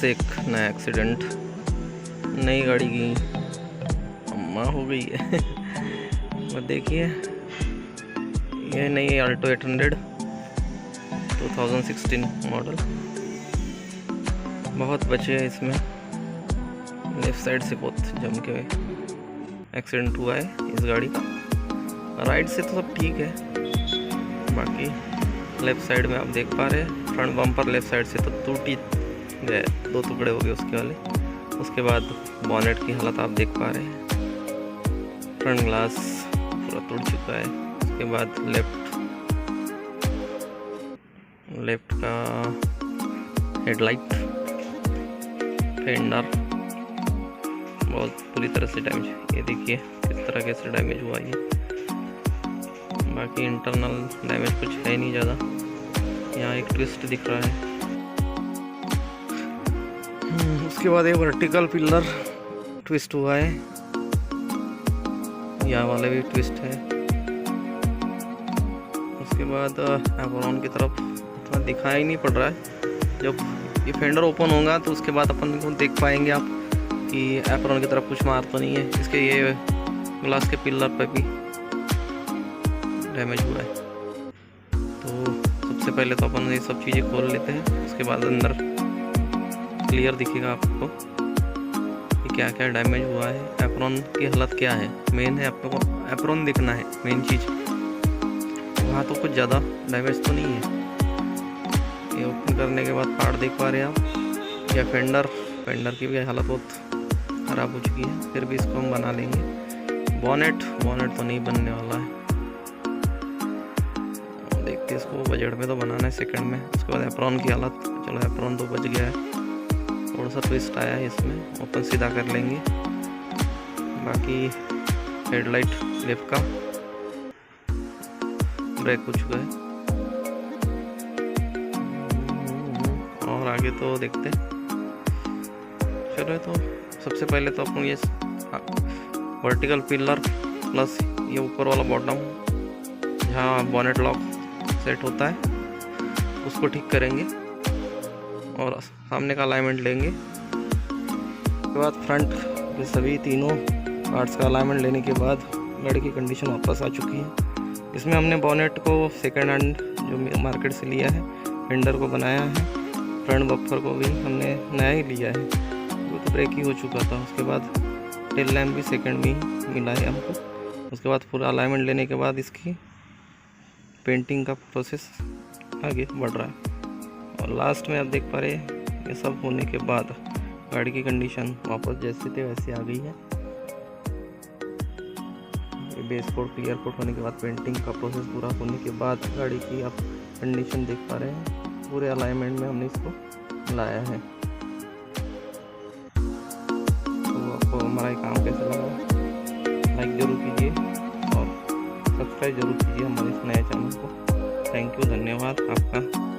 से एक नया एक्सीडेंट, नई गाड़ी की अम्मा हो गई है। और देखिए ये नई आल्टो 800 2016 मॉडल, बहुत बचे हैं इसमें। लेफ्ट साइड से बहुत जम के एक्सीडेंट हुआ है इस गाड़ी का। राइट से तो सब ठीक है, बाकी लेफ़्ट साइड में आप देख पा रहे हैं फ्रंट बम्पर लेफ़्ट साइड से तो टूट ही गए, 2 टुकड़े हो गए उसके वाले। उसके बाद बोनेट की हालत आप देख पा रहे हैं, फ्रंट ग्लास पूरा टूट चुका है। उसके बाद लेफ्ट का हेडलाइट, फेंडर बहुत पूरी तरह से डैमेज। ये देखिए किस तरह कैसे डैमेज हुआ ये। बाकी इंटरनल डैमेज कुछ है नहीं ज़्यादा। यहाँ एक ट्विस्ट दिख रहा है। उसके बाद ये वर्टिकल पिलर ट्विस्ट हुआ है, यहाँ वाले भी ट्विस्ट है। उसके बाद एप्रोन की तरफ इतना दिखाई नहीं पड़ रहा है। जब ये फेंडर ओपन होगा तो उसके बाद अपन को देख पाएंगे आप कि एप्रोन की तरफ कुछ मार तो नहीं है। इसके ये ग्लास के पिलर पे भी डैमेज हुआ है। तो सबसे पहले तो अपन ये सब चीज़ें खोल लेते हैं, उसके बाद अंदर क्लियर दिखेगा आपको कि क्या क्या डैमेज हुआ है, एप्रोन की हालत क्या है। मेन है आपको एप्रोन दिखना है, मेन चीज़। वहाँ तो कुछ ज़्यादा डैमेज तो नहीं है। ये ओपन करने के बाद पार्ट देख पा रहे हैं आप। या फेंडर की भी हालत बहुत ख़राब हो चुकी है, फिर भी इसको हम बना लेंगे। बोनेट तो नहीं बनने वाला है, देखते इसको बजट में तो बनाना है सेकंड में। उसके बाद एप्रोन की हालत, चलो एप्रोन तो बच गया है, थोड़ा सा ट्विस्ट आया है इसमें, ओपन सीधा कर लेंगे। बाकी हेडलाइट लेफ्ट का ब्रेक हो चुका है। और आगे तो देखते हैं। चलो तो सबसे पहले तो अपन ये वर्टिकल पिलर प्लस ये ऊपर वाला बॉटम जहाँ बोनेट लॉक सेट होता है उसको ठीक करेंगे और सामने का अलाइनमेंट लेंगे। उसके बाद फ्रंट के सभी तीनों पार्ट्स का अलाइनमेंट लेने के बाद गाड़ी की कंडीशन वापस आ चुकी है। इसमें हमने बोनेट को सेकंड हैंड जो मार्केट से लिया है, फेंडर को बनाया है, फ्रंट बम्पर को भी हमने नया ही लिया है, वो तो ब्रेक ही हो चुका था। उसके बाद टेल लैम्प भी सेकंड में ही मिला है हमको। उसके बाद पूरा अलाइनमेंट लेने के बाद इसकी पेंटिंग का प्रोसेस आगे बढ़ रहा है। और लास्ट में आप देख पा रहे हैं ये सब होने के बाद गाड़ी की कंडीशन वापस जैसे थे वैसे आ गई है। बेस कोट क्लियर कोट होने के बाद पेंटिंग का प्रोसेस पूरा होने के बाद गाड़ी की आप कंडीशन देख पा रहे हैं। पूरे अलाइनमेंट में हमने इसको लाया है। तो आपको हमारा ये काम कैसा लगा, लाइक ज़रूर कीजिए और सब्सक्राइब जरूर कीजिए हमारे इस नए चैनल को। थैंक यू, धन्यवाद आपका।